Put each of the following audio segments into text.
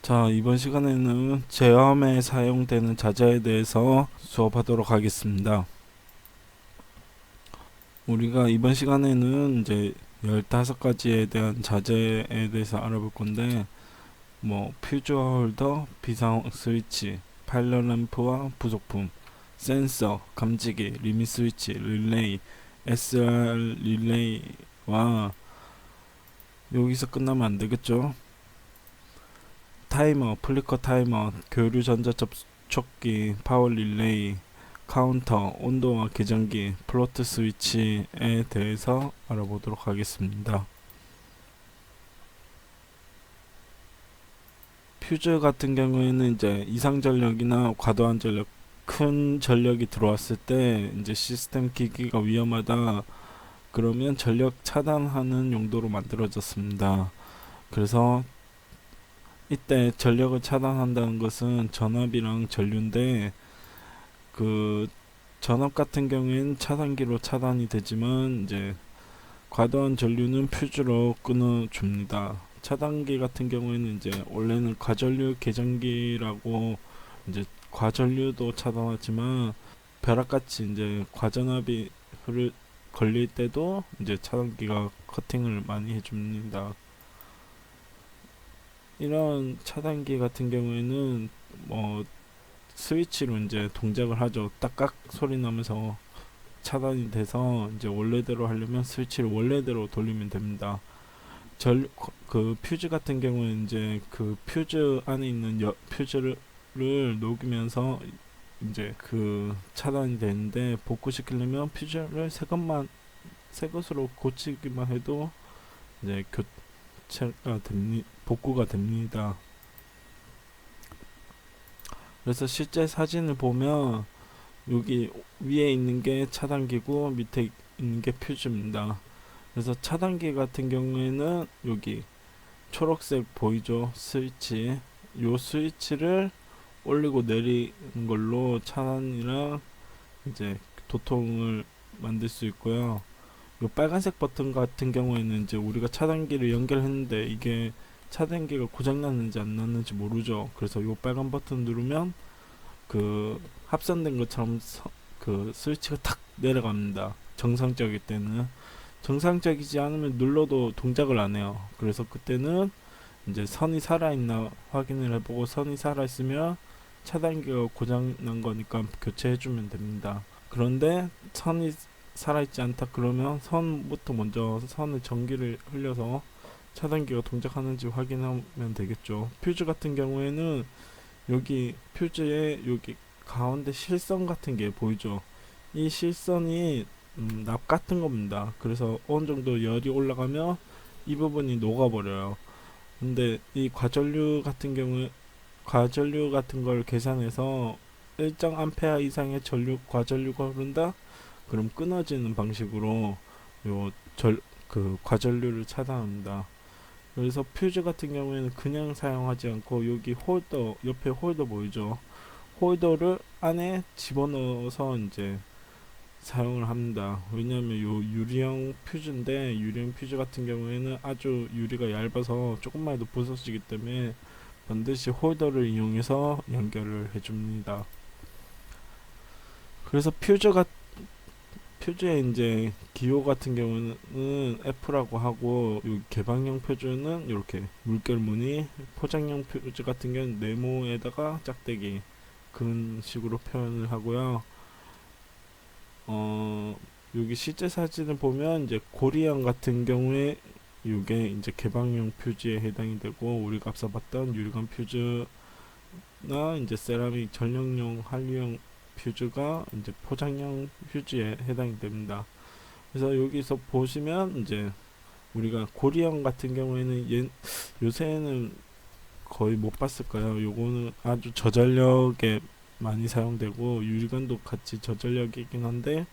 자, 이번 시간에는 제어함에 사용되는 자재에 대해서 수업하도록 하겠습니다. 우리가 이번 시간에는 이제 15가지에 대한 자재에 대해서 알아볼 건데, 퓨즈 홀더, 비상 스위치, 파일럿 램프와 부속품, 센서, 감지기, 리밋 스위치, 릴레이, SR 릴레이와 여기서 끝나면 안 되겠죠? 타이머, 플리커 타이머, 교류 전자 접촉기, 파워 릴레이, 카운터, 온도와 계전기, 플로트 스위치에 대해서 알아보도록 하겠습니다. 퓨즈 같은 경우에는 이제 이상 전력이나 과도한 전력, 큰 전력이 들어왔을 때 이제 시스템 기기가 위험하다 그러면 전력 차단하는 용도로 만들어졌습니다. 그래서 이때 전력을 차단한다는 것은 전압이랑 전류인데, 그 전압 같은 경우에는 차단기로 차단이 되지만 이제 과도한 전류는 퓨즈로 끊어줍니다. 차단기 같은 경우에는 이제 원래는 과전류 계전기라고 이제 과전류도 차단하지만 벼락같이 이제 과전압이 걸릴 때도 이제 차단기가 커팅을 많이 해줍니다. 이런 차단기 같은 경우에는 스위치로 이제 동작을 하죠. 딱깍 소리 나면서 차단이 돼서 이제 원래대로 하려면 스위치를 원래대로 돌리면 됩니다. 그 퓨즈 같은 경우는 이제 그 퓨즈 안에 있는 퓨즈를 녹이면서 이제 그 차단이 되는데, 복구시키려면 퓨즈를 새 것으로 고치기만 해도 이제 복구가 됩니다. 그래서 실제 사진을 보면 여기 위에 있는 게 차단기고 밑에 있는 게 퓨즈입니다. 그래서 차단기 같은 경우에는 여기 초록색 보이죠? 스위치. 요 스위치를 올리고 내리는 걸로 차단이랑 이제 도통을 만들 수 있고요. 요 빨간색 버튼 같은 경우에는 이제 우리가 차단기를 연결했는데 이게 차단기가 고장났는지 안 났는지 모르죠. 그래서 요 빨간 버튼 누르면 그 합선된 것처럼 그 스위치가 탁 내려갑니다. 정상적일 때는. 정상적이지 않으면 눌러도 동작을 안 해요. 그래서 그때는 이제 선이 살아있나 확인을 해보고, 선이 살아있으면 차단기가 고장난 거니까 교체해주면 됩니다. 그런데 선이 살아있지 않다 그러면 선부터 먼저 선을 전기를 흘려서 차단기가 동작하는지 확인하면 되겠죠. 퓨즈 같은 경우에는 여기 퓨즈에 여기 가운데 실선 같은 게 보이죠. 이 실선이 납 같은 겁니다. 그래서 어느 정도 열이 올라가면 이 부분이 녹아버려요. 근데 이 과전류 같은 걸 계산해서 일정 암페어 이상의 과전류가 흐른다? 그럼 끊어지는 방식으로 요 그 과전류를 차단합니다. 그래서 퓨즈 같은 경우에는 그냥 사용하지 않고 여기 홀더, 옆에 홀더 보이죠? 홀더를 안에 집어넣어서 이제 사용을 합니다. 왜냐하면 요 유리형 퓨즈인데, 유리형 퓨즈 같은 경우에는 아주 유리가 얇아서 조금만 해도 부서지기 때문에 반드시 홀더를 이용해서 연결을 해줍니다. 그래서 퓨즈의 이제 기호 같은 경우는 F라고 하고, 요 개방형 퓨즈는 이렇게 물결 무늬, 포장형 퓨즈 같은 경우는 네모에다가 짝대기, 그런 식으로 표현을 하고요. 여기 실제 사진을 보면 이제 고리형 같은 경우에 이게 이제 개방형 퓨즈에 해당이 되고, 우리가 앞서 봤던 유리관 퓨즈나 이제 세라믹 전력용 한류형 퓨즈가 이제 포장형 퓨즈에 해당이 됩니다. 그래서 여기서 보시면 이제 우리가 고리형 같은 경우에는 요새는 거의 못 봤을 거예요. 요거는 아주 저전력에 많이 사용되고, 유리관도 같이 저전력이긴 한데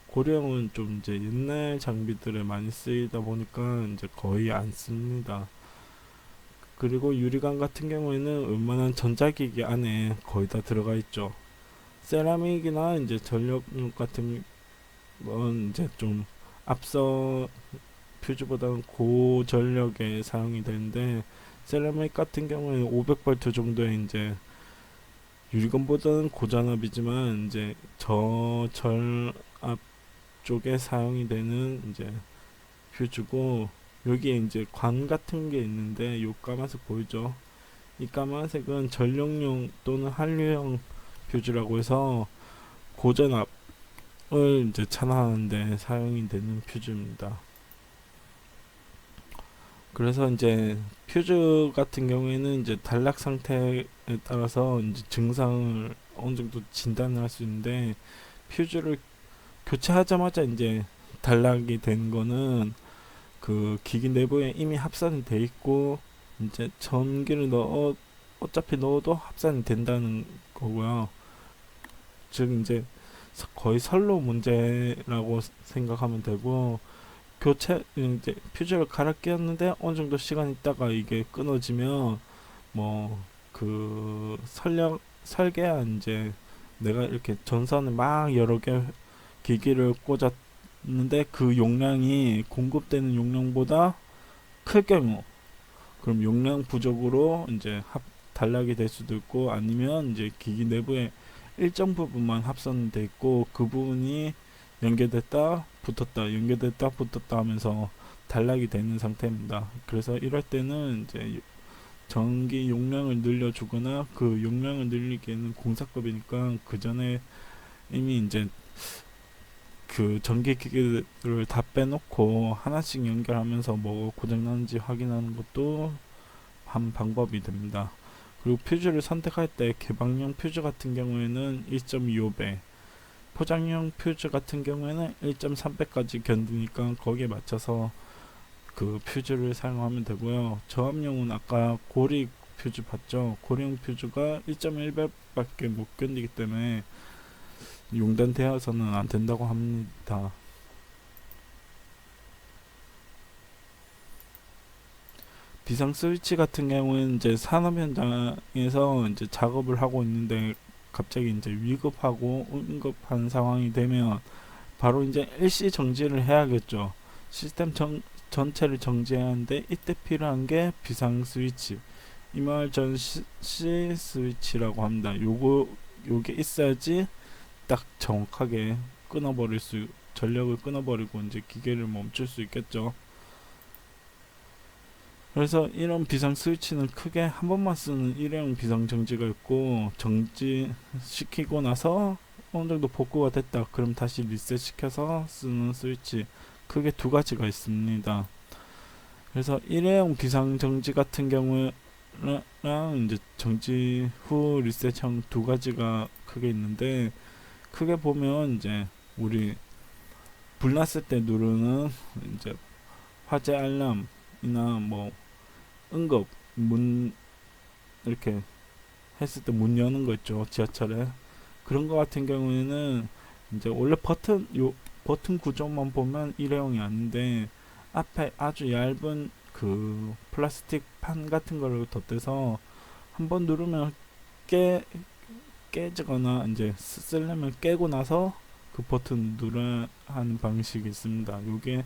고리형은 좀 이제 옛날 장비들에 많이 쓰이다 보니까 이제 거의 안 씁니다. 그리고 유리관 같은 경우에는 웬만한 전자기기 안에 거의 다 들어가 있죠. 세라믹이나 이제 전력용 같은 건 이제 좀 앞서 퓨즈보다는 고전력에 사용이 되는데, 세라믹 같은 경우에는 500V 정도의 이제 유리건보다는 고전압이지만 이제 저절압 쪽에 사용이 되는 이제 퓨즈고, 여기에 이제 관 같은 게 있는데 요 까만색 보이죠? 이 까만색은 전력용 또는 한류형 퓨즈라고 해서 고전압을 이제 차단하는데 사용이 되는 퓨즈입니다. 그래서 이제 퓨즈 같은 경우에는 이제 단락 상태에 따라서 이제 증상을 어느 정도 진단을 할 수 있는데, 퓨즈를 교체하자마자 이제 단락이 된 거는 그 기기 내부에 이미 합산이 돼 있고, 이제 전기를 어차피 넣어도 합산이 된다는 거고요. 즉 이제 거의 선로 문제라고 생각하면 되고, 교체 이제 퓨즈를 갈아 끼웠는데 어느 정도 시간 있다가 이게 끊어지면 뭐 그 설계한 이제 내가 이렇게 전선을 막 여러 개 기기를 꽂았는데 그 용량이 공급되는 용량보다 클 경우, 그럼 용량 부족으로 이제 단락이 될 수도 있고, 아니면 이제 기기 내부에 일정 부분만 합선돼 있고 그 부분이 연결됐다 붙었다 연결됐다 붙었다 하면서 단락이 되는 상태입니다. 그래서 이럴 때는 이제 전기 용량을 늘려주거나, 그 용량을 늘리기에는 공사급이니까 그 전에 이미 이제 그 전기 기기를 다 빼놓고 하나씩 연결하면서 뭐 고장나는지 확인하는 것도 한 방법이 됩니다. 그리고 퓨즈를 선택할 때 개방용 퓨즈 같은 경우에는 1.25배, 포장용 퓨즈 같은 경우에는 1.3배까지 견디니까 거기에 맞춰서 그 퓨즈를 사용하면 되고요. 저압용은 아까 고리 퓨즈 봤죠? 고리용 퓨즈가 1.1배밖에 못 견디기 때문에 용단되어서는 안 된다고 합니다. 비상 스위치 같은 경우는 이제 산업 현장에서 이제 작업을 하고 있는데 갑자기 이제 위급하고 응급한 상황이 되면 바로 이제 일시 정지를 해야겠죠. 시스템 전체를 정지해야 하는데 이때 필요한 게 비상 스위치, 이말전시 스위치라고 합니다. 요게 있어야지 딱 정확하게 전력을 끊어버리고 이제 기계를 멈출 수 있겠죠. 그래서 이런 비상 스위치는 크게 한 번만 쓰는 일회용 비상 정지가 있고, 정지시키고 나서 어느 정도 복구가 됐다 그럼 다시 리셋 시켜서 쓰는 스위치, 크게 두 가지가 있습니다. 그래서 일회용 비상 정지 같은 경우랑 이제 정지 후 리셋형 두 가지가 크게 있는데, 크게 보면 이제 우리 불났을 때 누르는 이제 화재 알람이나 뭐 응급 문 이렇게 했을 때 문 여는 거 있죠, 지하철에. 그런 거 같은 경우에는 이제 원래 버튼 구조만 보면 일회용이 아닌데, 앞에 아주 얇은 그 플라스틱 판 같은 거를 덧대서 한번 누르면 깨지거나 이제 쓰려면 깨고 나서 그 버튼 눌러야 하는 방식이 있습니다. 요게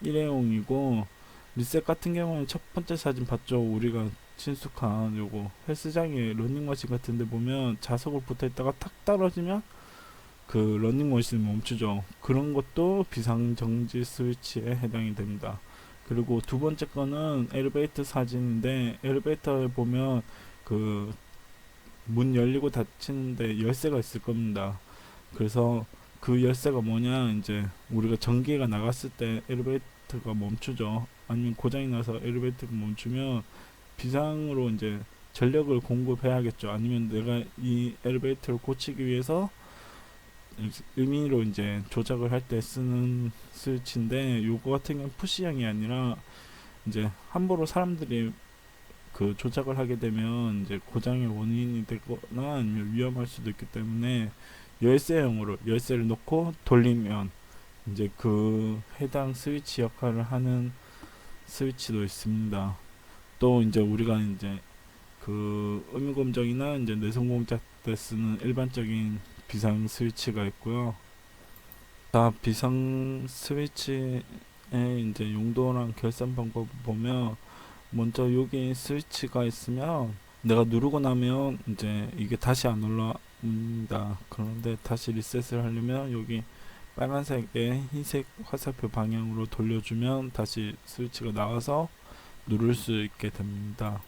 일회용이고, 리셋 같은 경우는 첫 번째 사진 봤죠? 우리가 친숙한 요거 헬스장에 러닝머신 같은 데 보면 자석으로 붙어 있다가 탁 떨어지면 그 러닝머신을 멈추죠. 그런 것도 비상정지 스위치에 해당이 됩니다. 그리고 두 번째 거는 엘리베이터 사진인데, 엘리베이터에 보면 그 문 열리고 닫히는데 열쇠가 있을 겁니다. 그래서 그 열쇠가 뭐냐, 이제 우리가 전기가 나갔을 때 엘리베이터가 멈추죠. 아니면 고장이 나서 엘리베이터가 멈추면 비상으로 이제 전력을 공급해야겠죠. 아니면 내가 이 엘리베이터를 고치기 위해서 의미로 이제 조작을 할 때 쓰는 스위치인데, 요거 같은 경우는 푸시형이 아니라 이제 함부로 사람들이 그 조작을 하게 되면 이제 고장의 원인이 되거나 아니면 위험할 수도 있기 때문에 열쇠형으로 열쇠를 놓고 돌리면 이제 그 해당 스위치 역할을 하는 스위치도 있습니다. 또 이제 우리가 이제 그 음유검정이나 이제 내성공작 때 쓰는 일반적인 비상 스위치가 있고요. 자, 비상 스위치의 이제 용도랑 결산 방법을 보면, 먼저 여기 스위치가 있으면 내가 누르고 나면 이제 이게 다시 안 올라옵니다. 그런데 다시 리셋을 하려면 여기 빨간색의 흰색 화살표 방향으로 돌려주면 다시 스위치가 나와서 누를 수 있게 됩니다.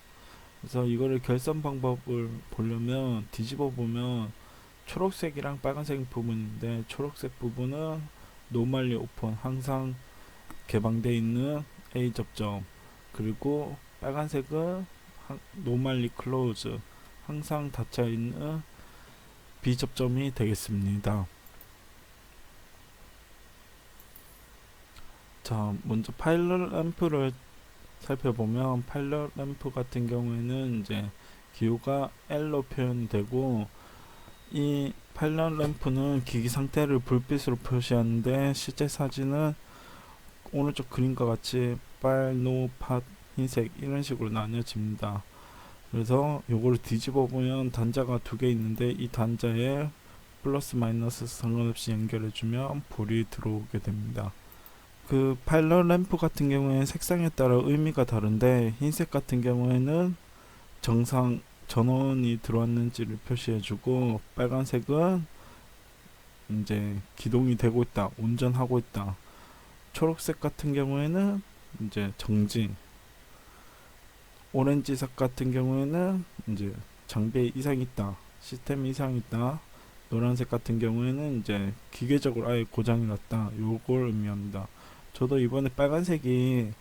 그래서 이거를 결선 방법을 보려면 뒤집어 보면 초록색이랑 빨간색 부분인데, 초록색 부분은 노멀리 오픈, 항상 개방되어 있는 A 접점, 그리고 빨간색은 노멀리 클로즈, 항상 닫혀 있는 B 접점이 되겠습니다. 자, 먼저 파일럿 램프를 살펴보면, 파일럿 램프 같은 경우에는 이제 기호가 L로 표현되고, 이 파일럿 램프는 기기 상태를 불빛으로 표시하는데, 실제 사진은 오른쪽 그림과 같이 빨, 노, 팟, 흰색 이런 식으로 나뉘어집니다. 그래서 요거를 뒤집어 보면 단자가 두 개 있는데, 이 단자에 플러스 마이너스 상관없이 연결해주면 불이 들어오게 됩니다. 그 파일럿 램프 같은 경우에는 색상에 따라 의미가 다른데, 흰색 같은 경우에는 정상 전원이 들어왔는지를 표시해주고, 빨간색은 이제 기동이 되고 있다, 운전하고 있다. 초록색 같은 경우에는 이제 정지, 오렌지색 같은 경우에는 이제 장비에 이상이 있다, 시스템 이상이 있다. 노란색 같은 경우에는 이제 기계적으로 아예 고장이 났다, 요걸 의미합니다. 저도 이번에 빨간색이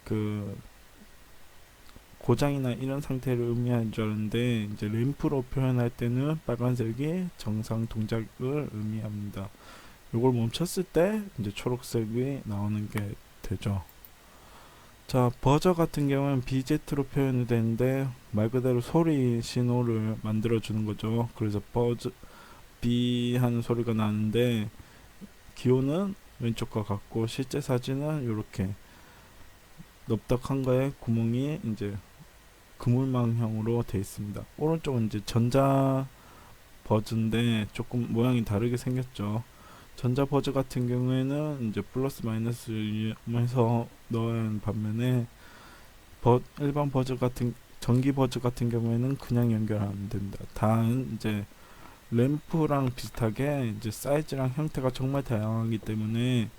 그 고장이나 이런 상태를 의미하는 줄 알았는데, 이제 램프로 표현할 때는 빨간색이 정상 동작을 의미합니다. 이걸 멈췄을 때 이제 초록색이 나오는 게 되죠. 자, 버저 같은 경우는 BZ로 표현이 되는데, 말 그대로 소리 신호를 만들어 주는 거죠. 그래서 버즈 B 하는 소리가 나는데, 기호는 왼쪽과 같고, 실제 사진은 이렇게 넓적한 거에 구멍이 이제 그물망형으로 되어 있습니다. 오른쪽은 이제 전자 버즈인데 조금 모양이 다르게 생겼죠. 전자 버즈 같은 경우에는 이제 플러스 마이너스 이용해서 넣어야 하는 반면에, 일반 버즈 같은 전기 버즈 같은 경우에는 그냥 연결하면 됩니다. 단 이제 램프랑 비슷하게 이제 사이즈랑 형태가 정말 다양하기 때문에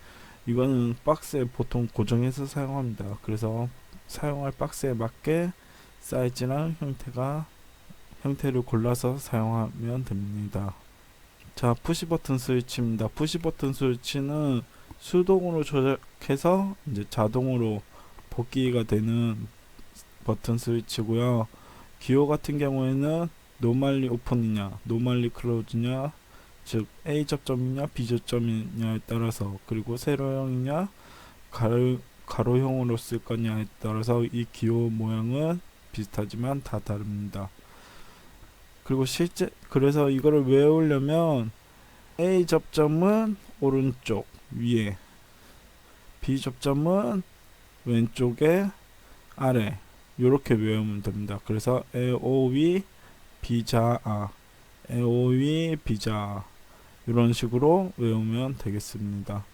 이거는 박스에 보통 고정해서 사용합니다. 그래서 사용할 박스에 맞게 사이즈랑 형태를 골라서 사용하면 됩니다. 자, 푸시 버튼 스위치입니다. 푸시 버튼 스위치는 수동으로 조작해서 이제 자동으로 복귀가 되는 버튼 스위치고요. 기호 같은 경우에는 노멀리 오픈이냐, 노멀리 클로즈냐, 즉 A 접점이냐 B 접점이냐에 따라서, 그리고 세로형이냐 가로형으로 쓸 거냐에 따라서 이 기호 모양은 비슷하지만 다 다릅니다. 그리고 그래서 이거를 외우려면 A 접점은 오른쪽 위에, B 접점은 왼쪽에 아래, 이렇게 외우면 됩니다. 그래서 AOV B자아, AOV B자아, 이런 식으로 외우면 되겠습니다.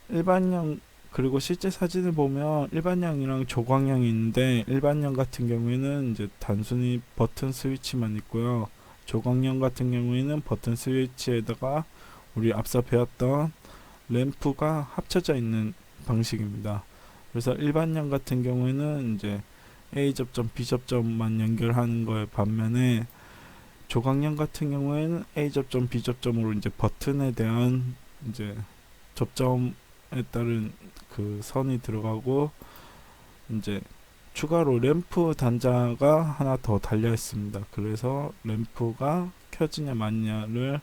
일반형, 그리고 실제 사진을 보면 일반형이랑 조광형이 있는데, 일반형 같은 경우에는 이제 단순히 버튼 스위치만 있고요. 조광형 같은 경우에는 버튼 스위치에다가 우리 앞서 배웠던 램프가 합쳐져 있는 방식입니다. 그래서 일반형 같은 경우에는 이제 A 접점, B 접점만 연결하는 거에 반면에, 조광형 같은 경우에는 A 접점, B 접점으로 이제 버튼에 대한 이제 접점에 따른 그 선이 들어가고, 이제 추가로 램프 단자가 하나 더 달려 있습니다. 그래서 램프가 켜지냐 마냐를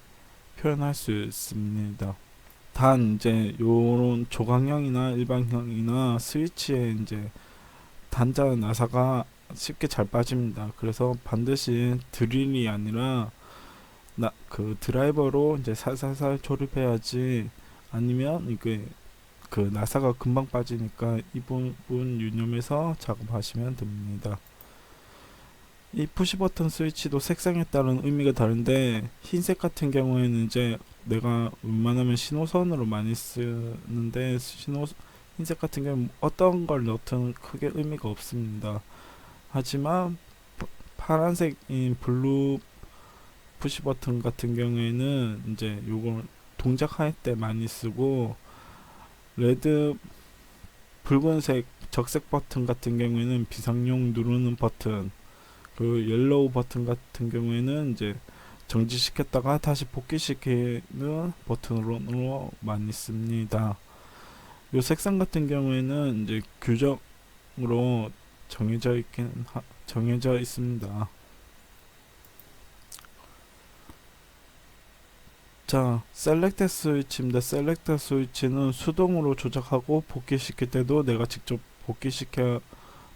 표현할 수 있습니다. 단 이제 요런 조광형이나 일반형이나 스위치에 이제 단자 나사가 쉽게 잘 빠집니다. 그래서 반드시 드릴이 아니라 그 드라이버로 이제 살살살 조립해야지, 아니면 이게 그 나사가 금방 빠지니까 이 부분 유념해서 작업하시면 됩니다. 이 푸시 버튼 스위치도 색상에 따른 의미가 다른데, 흰색 같은 경우에는 이제 내가 웬만하면 신호선으로 많이 쓰는데, 흰색 같은 경우는 어떤 걸 넣든 크게 의미가 없습니다. 하지만 파란색인 블루 푸시 버튼 같은 경우에는 이제 요걸 동작할 때 많이 쓰고, 레드 붉은색 적색 버튼 같은 경우에는 비상용 누르는 버튼, 그 옐로우 버튼 같은 경우에는 이제 정지시켰다가 다시 복귀시키는 버튼으로 많이 씁니다. 요 색상 같은 경우에는 이제 규정으로 정해져 있습니다. 자, 셀렉트 스위치입니다. 셀렉트 스위치는 수동으로 조작하고 복귀시킬 때도 내가 직접 복귀시켜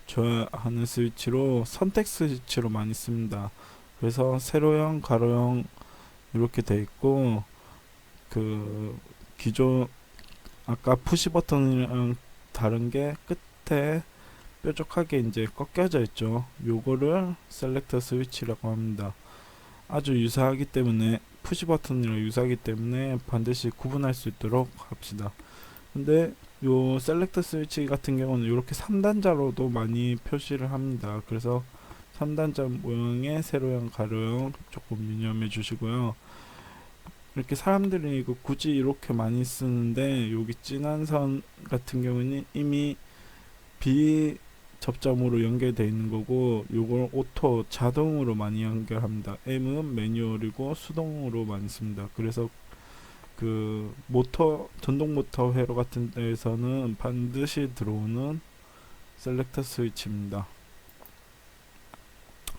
줘야 하는 스위치로, 선택 스위치로 많이 씁니다. 그래서 세로형, 가로형 이렇게 돼 있고, 그 기존 아까 푸시 버튼이랑 다른 게 끝에 뾰족하게 이제 꺾여져 있죠. 요거를 셀렉터 스위치라고 합니다. 아주 유사하기 때문에, 푸시 버튼이랑 유사하기 때문에 반드시 구분할 수 있도록 합시다. 근데 요 셀렉터 스위치 같은 경우는 이렇게 3단자로도 많이 표시를 합니다. 그래서 3단자 모양의 세로형, 가로형 조금 유념해 주시고요. 이렇게 사람들이 이거 굳이 이렇게 많이 쓰는데, 여기 진한 선 같은 경우는 이미 비접점으로 연결되어 있는 거고, 요걸 오토 자동으로 많이 연결합니다. M은 매뉴얼이고 수동으로 많이 씁니다. 그래서 그 모터, 전동 모터 회로 같은 데에서는 반드시 들어오는 셀렉터 스위치입니다.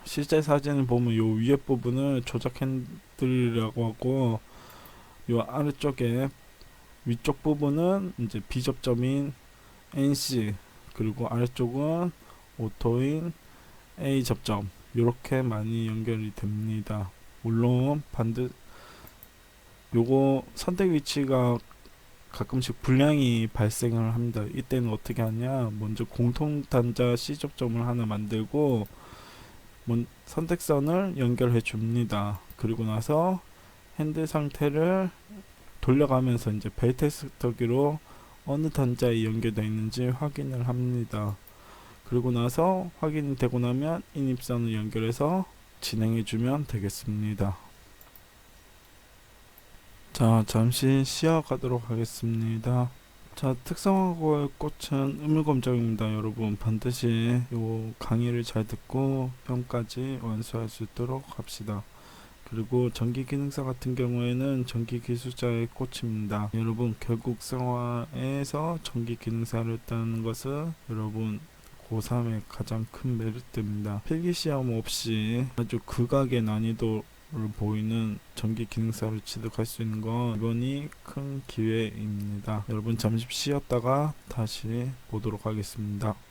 실제 사진을 보면 요 위에 부분을 조작 핸들이라고 하고, 요 아래쪽에 위쪽 부분은 이제 비접점인 NC, 그리고 아래쪽은 오토인 A 접점, 이렇게 많이 연결이 됩니다. 물론 요거 선택 위치가 가끔씩 불량이 발생을 합니다. 이때는 어떻게 하냐, 먼저 공통 단자 C 접점을 하나 만들고 선택선을 연결해 줍니다. 그리고 나서 핸들 상태를 돌려가면서 이제 벨테스터기로 어느 단자에 연결되어 있는지 확인을 합니다. 그리고 나서 확인이 되고 나면 인입선을 연결해서 진행해 주면 되겠습니다. 자, 잠시 쉬어가도록 하겠습니다. 자, 특성화고의 꽃은 의무검정입니다. 여러분 반드시 요 강의를 잘 듣고 시험까지 완수할 수 있도록 합시다. 그리고 전기기능사 같은 경우에는 전기기술자의 꽃입니다. 여러분 결국 생화에서 전기기능사를 따는 것은 여러분 고3의 가장 큰 메리트입니다. 필기시험 없이 아주 극악의 난이도를 보이는 전기기능사를 취득할 수 있는 건 이번이 큰 기회입니다. 여러분 잠시 쉬었다가 다시 보도록 하겠습니다.